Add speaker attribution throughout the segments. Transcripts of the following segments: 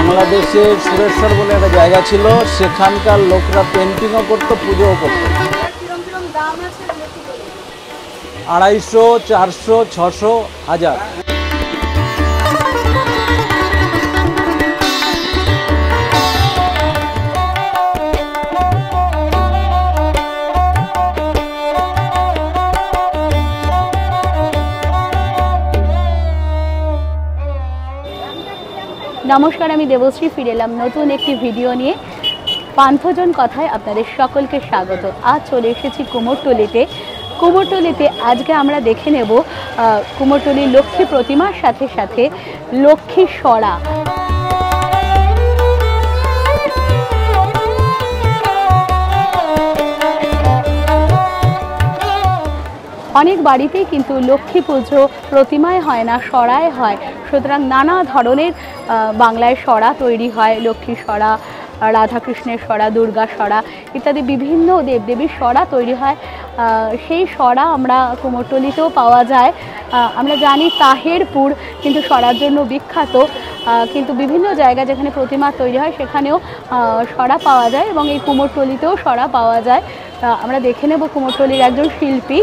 Speaker 1: বাংলাদেশের সুরেশ্বর বলে একটা জায়গা ছিল, সেখানকার লোকরা পেন্টিংও করতো, পুজোও করতো। 250, 400, 600, 1000।
Speaker 2: নমস্কার, আমি দেবশ্রী ফিরে এলাম নতুন একটি ভিডিও নিয়ে। পান্থজন কথায় আপনাদের সকলকে স্বাগত। আজ চলে এসেছি কুমোরটুলিতে। কুমোরটুলিতে আজকে আমরা দেখে নেব কুমোরটুলির লক্ষ্মী প্রতিমার সাথে সাথে লক্ষ্মী সরা। অনেক বাড়িতেই কিন্তু লক্ষ্মী পুজো প্রতিমায় হয় না, সরায় হয়। সুতরাং নানা ধরনের বাংলায় সরা তৈরি হয়, লক্ষ্মী সরা, রাধাকৃষ্ণের সরা, দুর্গা সরা ইত্যাদি বিভিন্ন দেবদেবীর সরা তৈরি হয়। সেই সরা আমরা কুমোরটুলিতেও পাওয়া যায়। আমরা জানি তাহেরপুর কিন্তু সরার জন্য বিখ্যাত, কিন্তু বিভিন্ন জায়গা যেখানে প্রতিমা তৈরি হয় সেখানেও সরা পাওয়া যায় এবং এই কুমোরটুলিতেও সরা পাওয়া যায়। আমরা দেখে নেব কুমোরটুলির একজন শিল্পী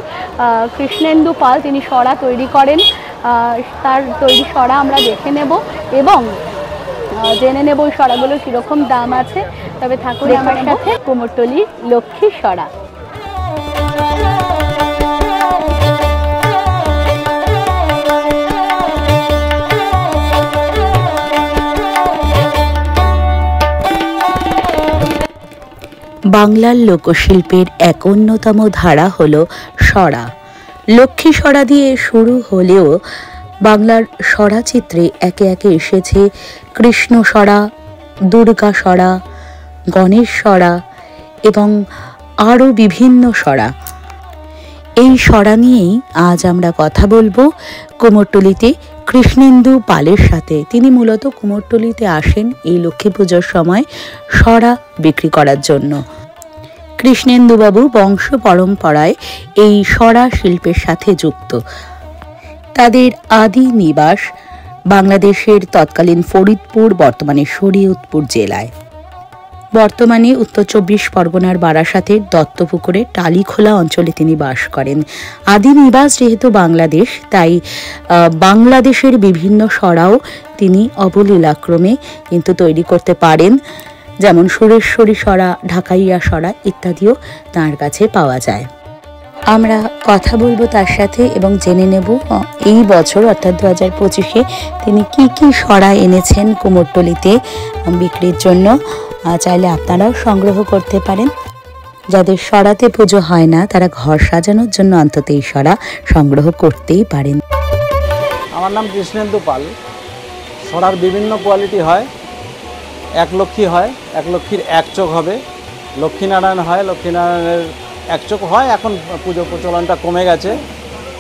Speaker 2: কৃষ্ণেন্দু পাল, তিনি সরা তৈরি করেন। তার তৈরি সরা আমরা দেখে নেব এবং জেনে নেব ওই সরাগুলোর কীরকম দাম আছে। তবে থাকুন আমার সাথে কুমোরটুলির লক্ষ্মী সরা।
Speaker 3: বাংলার লোকশিল্পের এক অন্যতম ধারা হল সরা। লক্ষ্মী সরা দিয়ে শুরু হলেও বাংলার সরা চিত্রে একে একে এসেছে কৃষ্ণ সরা, দুর্গা সরা, গণেশ সরা এবং আরও বিভিন্ন সরা। এই সরা নিয়েই আজ আমরা কথা বলবো কুমোরটুলিতে কৃষ্ণেন্দু পালের সাথে। তিনি মূলত কুমোরটুলিতে আসেন এই লক্ষ্মী পুজোর সময় সরা বিক্রি করার জন্য। কৃষ্ণেন্দুবাবু বংশ পরম্পরায় এই সরা শিল্পের সাথে যুক্ত। তাদের আদি নিবাস বাংলাদেশের তৎকালীন ফরিদপুর, বর্তমানে শরীয়তপুর জেলায়। বর্তমানে উত্তর 24 পরগনার বারাসাতের দত্তপুকুরে টালিখোলা অঞ্চলে তিনি বাস করেন। আদি নিবাস যেহেতু বাংলাদেশ, তাই বাংলাদেশের বিভিন্ন সরাও তিনি অবলীলাক্রমে কিন্তু তৈরি করতে পারেন, যেমন সুরেশ্বরী সরা, ঢাকাইয়া সরা ইত্যাদিও তাঁর কাছে পাওয়া যায়। আমরা কথা বলবো তার সাথে এবং জেনে নেব এই বছর অর্থাৎ 2025-এ তিনি কি কি সরা এনেছেন কুমোরটুলিতে বিক্রির জন্য। চাইলে আপনারাও সংগ্রহ করতে পারেন। যাদের সরাতে পুজো হয় না তারা ঘর সাজানোর জন্য অন্তত এই সরা সংগ্রহ করতেই পারেন।
Speaker 1: আমার নাম কৃষ্ণেন্দু পাল। সরার বিভিন্ন কোয়ালিটি হয়। এক লক্ষ্মী হয়, এক লক্ষ্মীর এক চোখ হবে। লক্ষ্মীনারায়ণ হয়, লক্ষ্মীনারায়ণের এক চোখ হয়। এখন পুজো প্রচলনটা কমে গেছে।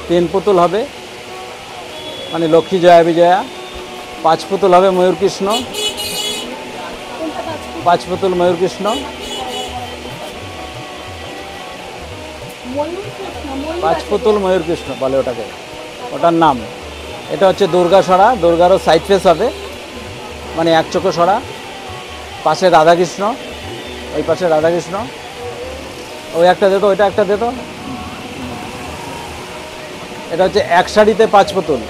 Speaker 1: 3 পুতুল হবে, মানে লক্ষ্মী জয়া বিজয়া। 5 পুতুল হবে ময়ূরকৃষ্ণ, 5 পুতুল ময়ূরকৃষ্ণ। 5 পুতুল ময়ূরকৃষ্ণ বলে ওটাকে, ওটার নাম। এটা হচ্ছে দুর্গা সরা। দুর্গারও সাইড ফেস হবে, মানে এক চোখো সরা। পাশে রাধাকৃষ্ণ, ওই পাশে রাধাকৃষ্ণ। ওই একটা দিত, ওইটা একটা দিত। এটা হচ্ছে এক শাড়িতে 5 পুতুল,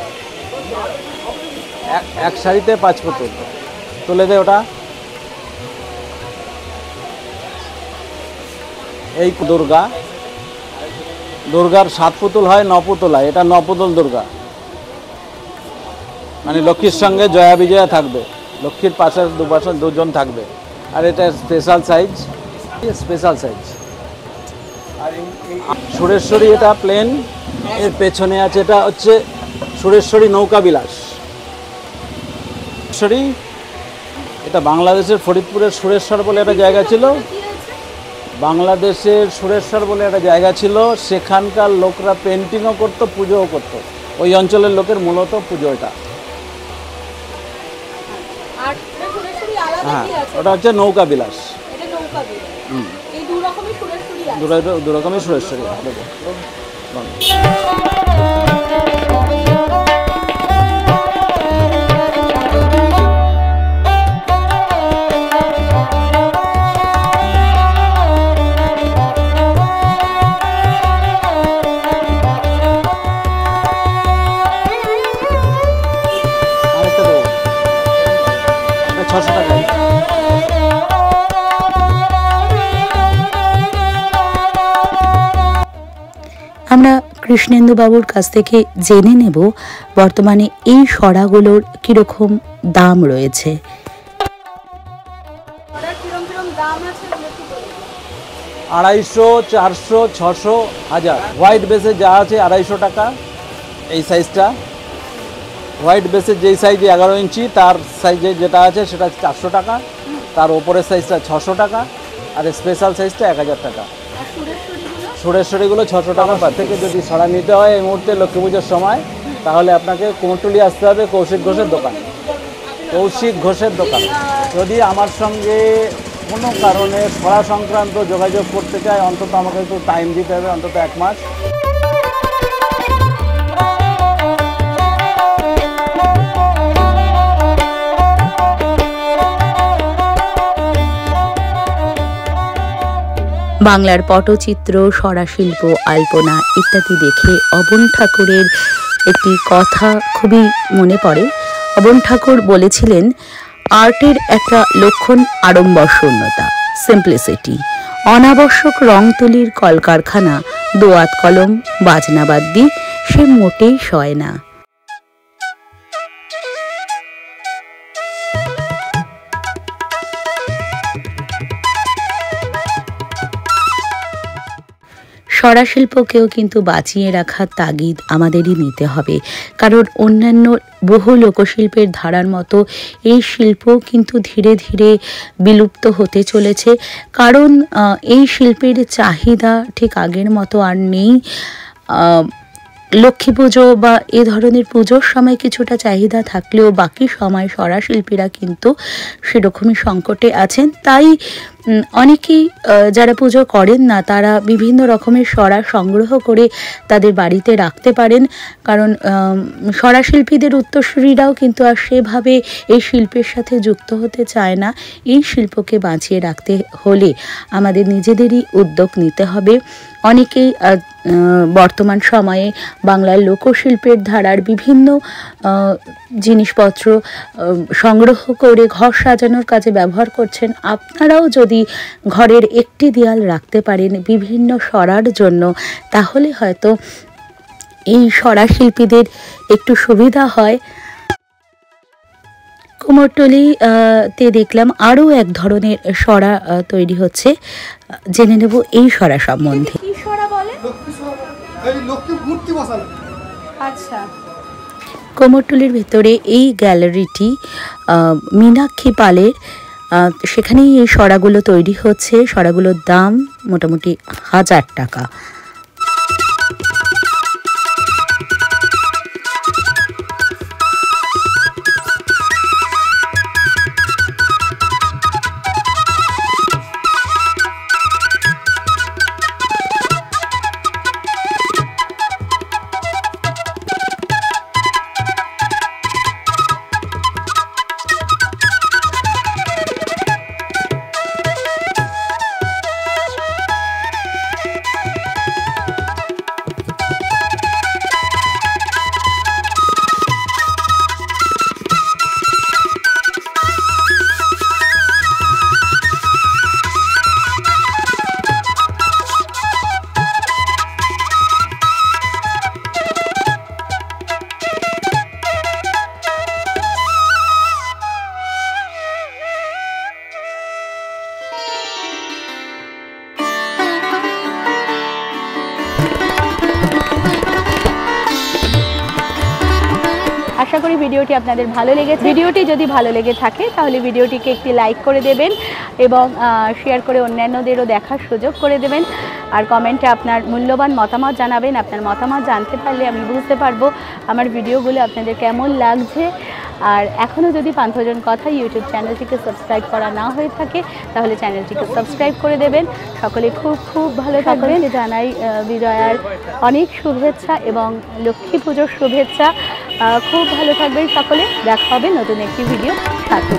Speaker 1: এক শাড়িতে 5 পুতুল। তুলে দে ওটা। এই দুর্গা, দুর্গার 7 পুতুল হয়, 9 পুতুল হয়। এটা 9 পুতুল দুর্গা, মানে লক্ষ্মীর সঙ্গে জয়া বিজয়া থাকবে। লক্ষ্মীর পাশে দুপাশে দুজন থাকবে। আর এটা স্পেশাল সাইজ, স্পেশাল সাইজ। আর সুরেশ্বরী এটা প্লেন, এর পেছনে আছে এটা হচ্ছে সুরেশ্বরী নৌকা বিলাস। সুরেশ্বরী এটা বাংলাদেশের ফরিদপুরের সুরেশ্বর বলে একটা জায়গা ছিল। বাংলাদেশের সুরেশ্বর বলে একটা জায়গা ছিল, সেখানকার লোকরা পেন্টিংও করতো, পুজোও করতো। ওই অঞ্চলের লোকের মূলত পুজো এটা। হ্যাঁ, ওটা হচ্ছে নৌকা বিলাস। দু রকমের সুরেশ্বরী।
Speaker 3: আমরা কৃষ্ণেন্দু বাবুর কাছ থেকে জেনে নেব বর্তমানে এই সরাগুলোর কিরকম দাম রয়েছে।
Speaker 1: 250, 400, 600, 1000। হোয়াইট বেসে যা আছে 250 টাকা এই সাইজটা। হোয়াইট বেসে যেই সাইজে 11 ইঞ্চি তার সাইজে যেটা আছে সেটা 400 টাকা, তার ওপরের সাইজটা 600 টাকা, আর স্পেশাল সাইজটা 1000 টাকা। সুরেশ্বরীগুলো 600 টাকা থেকে যদি ছড়া নিতে হয় এই মুহূর্তে লক্ষ্মী পুজোর সময়, তাহলে আপনাকে কুমোরটুলি আসতে হবে কৌশিক ঘোষের দোকান। কৌশিক ঘোষের দোকান। যদি আমার সঙ্গে কোনো কারণে ছড়া সংক্রান্ত যোগাযোগ করতে চায়, অন্তত আমাকে একটু টাইম দিতে হবে, অন্তত 1 মাস।
Speaker 3: বাংলার পটচিত্র, সরাশিল্প, আলপনা ইত্যাদি দেখে অবন ঠাকুরের একটি কথা খুবই মনে পড়ে। অবন ঠাকুর বলেছিলেন, আর্টের একটা লক্ষণ আড়ম্বর শূন্যতা, সিম্পলিসিটি। অনাবশ্যক রং তুলির কলকারখানা, দোয়াত কলম, বাজনাবাদ্যি সে মোটেই সয় না। সরাশিল্পকেও কিন্তু বাঁচিয়ে রাখার তাগিদ আমাদেরই নিতে হবে, কারণ অন্যান্য বহু লোকশিল্পের ধারার মতো এই শিল্প কিন্তু ধীরে ধীরে বিলুপ্ত হতে চলেছে, কারণ এই শিল্পের চাহিদা ঠিক আগের মতো আর নেই। লক্ষ্মী পুজো বা এ ধরনের পুজোর সময় কিছুটা চাহিদা থাকলেও বাকি সময় সরাশিল্পীরা কিন্তু সেরকমই সংকটে আছেন। তাই অনেকেই যারা পুজো করেন না তারা বিভিন্ন রকমের সরা সংগ্রহ করে তাদের বাড়িতে রাখতে পারেন, কারণ সরাশিল্পীদের উত্তরসূরিরাও কিন্তু আর সেভাবে এই শিল্পের সাথে যুক্ত হতে চায় না। এই শিল্পকে বাঁচিয়ে রাখতে হলে আমাদের নিজেদেরই উদ্যোগ নিতে হবে। অনেকেই বর্তমান সময়ে বাংলার লোকশিল্পের ধারার বিভিন্ন জিনিসপত্র সংগ্রহ করে ঘর সাজানোর কাজে ব্যবহার করছেন। আপনারাও যদি ঘরের একটি দেয়াল রাখতে পারেন বিভিন্ন সরার জন্য, তাহলে হয়তো এই সরাশিল্পীদের একটু সুবিধা হয়। কুমোরটুলি তে দেখলাম আরও এক ধরনের সরা তৈরি হচ্ছে, জেনে নেব এই সরা সম্বন্ধে।
Speaker 2: কি সরা বলে?
Speaker 3: আচ্ছা, কুমোরটুলির ভেতরে এই গ্যালারিটি মীনাক্ষী পালের, সেখানেই এই সরাগুলো তৈরি হচ্ছে। সরাগুলোর দাম মোটামুটি 1000 টাকা।
Speaker 2: আশা করি ভিডিওটি আপনাদের ভালো লেগেছে। ভিডিওটি যদি ভালো লেগে থাকে তাহলে ভিডিওটিকে একটি লাইক করে দেবেন এবং শেয়ার করে অন্যান্যদেরও দেখার সুযোগ করে দেবেন। আর কমেন্টে আপনার মূল্যবান মতামত জানাবেন। আপনার মতামত জানতে পারলে আমি বুঝতে পারবো আমার ভিডিওগুলো আপনাদের কেমন লাগছে। আর এখনও যদি পান্থজন কথা ইউটিউব চ্যানেলটিকে সাবস্ক্রাইব করা না হয়ে থাকে তাহলে চ্যানেলটিকে সাবস্ক্রাইব করে দেবেন। সকলে খুব খুব ভালো থাকবেন। জানাই বিজয়ার অনেক শুভেচ্ছা এবং লক্ষ্মী পুজোর শুভেচ্ছা। খুব ভালো থাকবেন সকলে। দেখা হবে নতুন একটি ভিডিও সাথে।